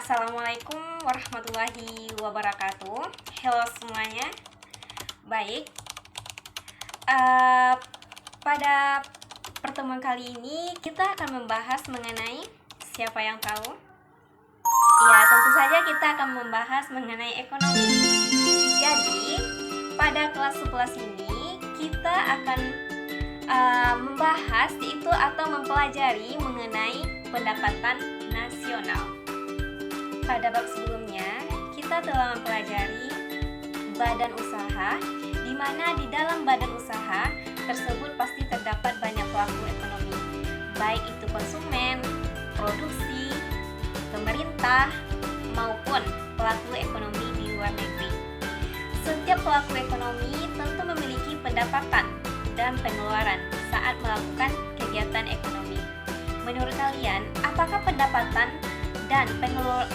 Assalamualaikum warahmatullahi wabarakatuh. Halo semuanya. Baik, pada pertemuan kali ini kita akan membahas mengenai siapa yang tahu? Ya, tentu saja kita akan membahas mengenai ekonomi. Jadi, pada kelas 11 ini kita akan membahas itu atau mempelajari mengenai pendapatan nasional. Pada bab sebelumnya, kita telah mempelajari badan usaha, di mana di dalam badan usaha tersebut pasti terdapat banyak pelaku ekonomi, baik itu konsumen, produksi, pemerintah, maupun pelaku ekonomi di luar negeri. Setiap pelaku ekonomi tentu memiliki pendapatan dan pengeluaran saat melakukan kegiatan ekonomi. Menurut kalian, apakah pendapatan dan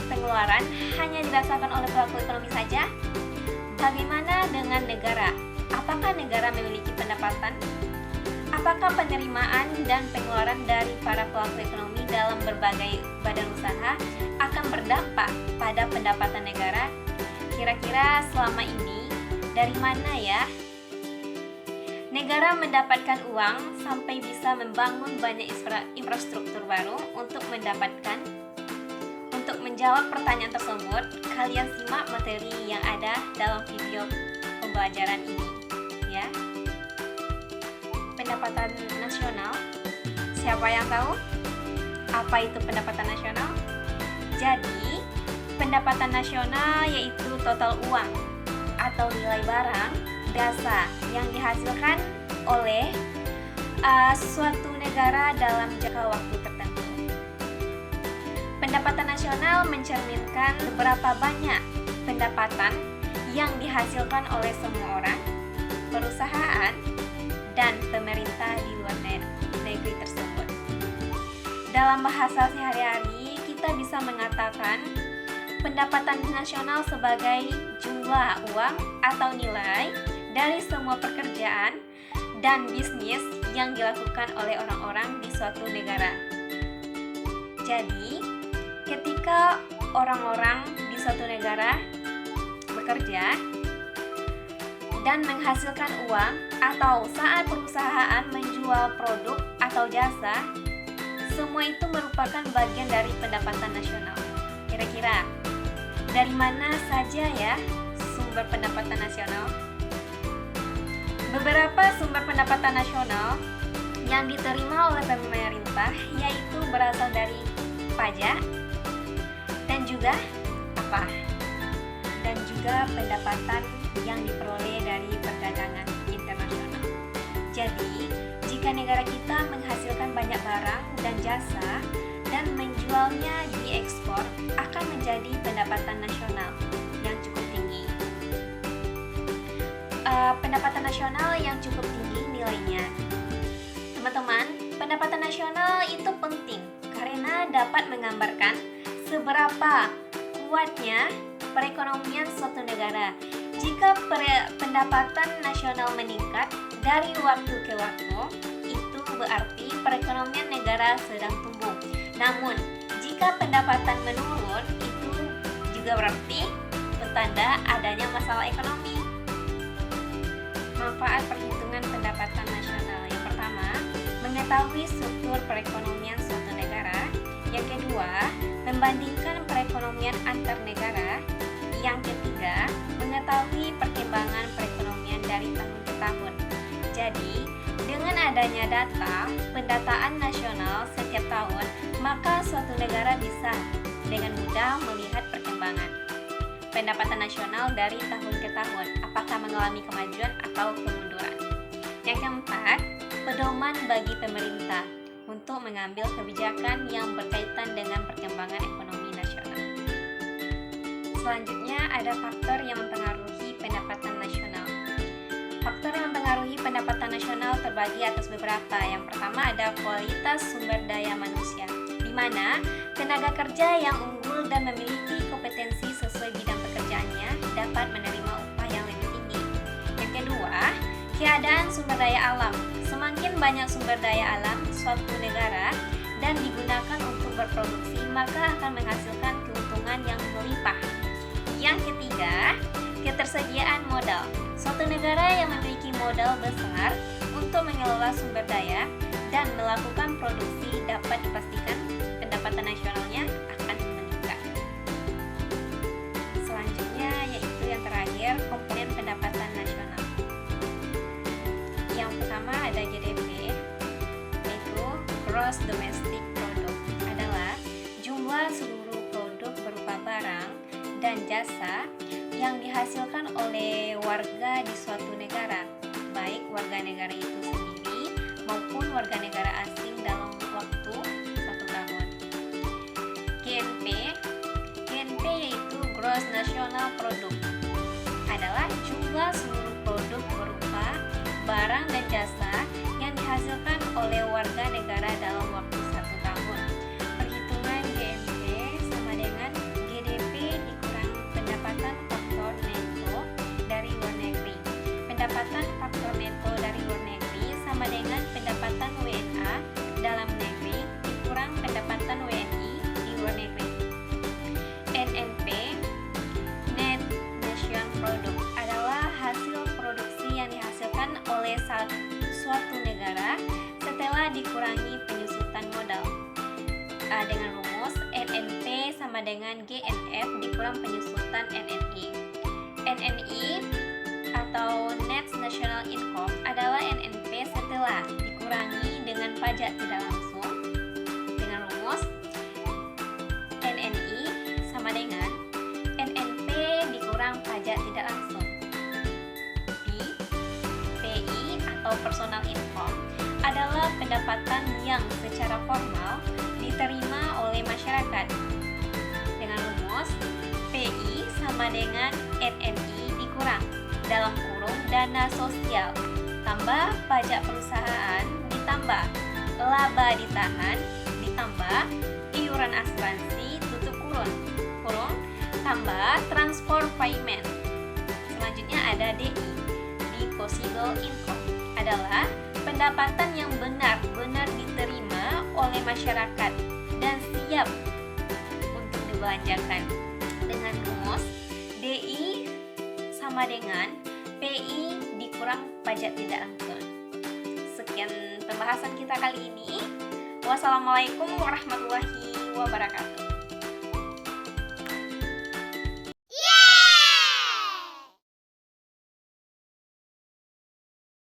pengeluaran hanya dirasakan oleh pelaku ekonomi saja? Bagaimana dengan negara? Apakah negara memiliki pendapatan? Apakah penerimaan dan pengeluaran dari para pelaku ekonomi dalam berbagai badan usaha akan berdampak pada pendapatan negara? Kira-kira selama ini dari mana ya negara mendapatkan uang sampai bisa membangun banyak infrastruktur baru? Untuk menjawab pertanyaan tersebut, kalian simak materi yang ada dalam video pembelajaran ini, ya. Pendapatan nasional. Siapa yang tahu apa itu pendapatan nasional? Jadi, pendapatan nasional yaitu total uang atau nilai barang, jasa yang dihasilkan oleh suatu negara dalam jangka waktu tertentu. Pendapatan nasional mencerminkan seberapa banyak pendapatan yang dihasilkan oleh semua orang, perusahaan, dan pemerintah di luar negeri tersebut. Dalam bahasa sehari-hari, kita bisa mengatakan pendapatan nasional sebagai jumlah uang atau nilai dari semua pekerjaan dan bisnis yang dilakukan oleh orang-orang di suatu negara. Jadi, ketika orang-orang di suatu negara bekerja dan menghasilkan uang, atau saat perusahaan menjual produk atau jasa, semua itu merupakan bagian dari pendapatan nasional. Kira-kira dari mana saja ya sumber pendapatan nasional? Beberapa sumber pendapatan nasional yang diterima oleh pemerintah yaitu berasal dari pajak dan juga apa? Dan juga pendapatan yang diperoleh dari perdagangan internasional. Jadi, jika negara kita menghasilkan banyak barang dan jasa dan menjualnya di ekspor, akan menjadi pendapatan nasional yang cukup tinggi. Pendapatan nasional yang cukup tinggi nilainya. Teman-teman, pendapatan nasional itu penting karena dapat menggambarkan seberapa kuatnya perekonomian suatu negara. Jika pendapatan nasional meningkat dari waktu ke waktu, itu berarti perekonomian negara sedang tumbuh. Namun, jika pendapatan menurun, itu juga berarti petanda adanya masalah ekonomi. Manfaat perhitungan pendapatan nasional. Yang pertama, mengetahui struktur perekonomian suatu negara. Yang kedua, membandingkan perekonomian antar negara. Yang ketiga, mengetahui perkembangan perekonomian dari tahun ke tahun. Jadi, dengan adanya data pendataan nasional setiap tahun, maka suatu negara bisa dengan mudah melihat perkembangan pendapatan nasional dari tahun ke tahun, apakah mengalami kemajuan atau kemunduran. Yang keempat, pedoman bagi pemerintah untuk mengambil kebijakan yang berkaitan dengan perkembangan ekonomi nasional. Selanjutnya ada faktor yang mempengaruhi pendapatan nasional. Faktor yang mempengaruhi pendapatan nasional terbagi atas beberapa. Yang pertama ada kualitas sumber daya manusia, di mana tenaga kerja yang unggul dan memiliki kompetensi sesuai bidang pekerjaannya dapat menerima upah yang lebih tinggi. Yang kedua, keadaan sumber daya alam. Semakin banyak sumber daya alam suatu negara dan digunakan untuk berproduksi, maka akan menghasilkan keuntungan Negara yang memiliki modal besar untuk mengelola sumber daya dan melakukan produksi dapat dipastikan pendapatan nasionalnya akan meningkat. Selanjutnya yaitu yang terakhir, komponen pendapatan nasional. Yang pertama ada GDP, yaitu Gross Domestic Product, adalah jumlah seluruh produk berupa barang dan jasa yang dihasilkan oleh warga di suatu negara, baik warga negara itu sendiri maupun warga negara asing dalam waktu 1 tahun. GNP yaitu Gross National Product, adalah jumlah seluruh produk berupa barang dan jasa yang dihasilkan oleh warga negara dalam waktu 1 tahun. Perhitungan GNP sama dengan GDP dikurangi pendapatan faktor neto dari luar negeri. Pendapatan faktor neto dari luar negeri sama dengan pendapatan WNA dalam negeri dikurang pendapatan WNI di luar negeri. NNP, Net Nation Product, adalah hasil produksi yang dihasilkan oleh suatu negara setelah dikurangi penyusutan modal. Dengan rumus NNP sama dengan GNF dikurang penyusutan NNI. NNI atau Net National Income adalah NNP setelah dikurangi dengan pajak tidak langsung. Dengan rumus NNI sama dengan NNP dikurang pajak tidak langsung. PI atau Personal Income adalah pendapatan yang secara formal diterima oleh masyarakat. Dengan rumus PI sama dengan NNI dikurang dalam kurung dana sosial tambah pajak perusahaan ditambah laba ditahan ditambah iuran asuransi tutup kurung tambah transport payment. Selanjutnya ada DI, Disposable Income, adalah pendapatan yang benar-benar diterima oleh masyarakat dan siap untuk dibelanjakan. Dengan rumus DI sama dengan PI dikurang pajak tidak langsung. Sekian pembahasan kita kali ini. Wassalamualaikum warahmatullahi wabarakatuh.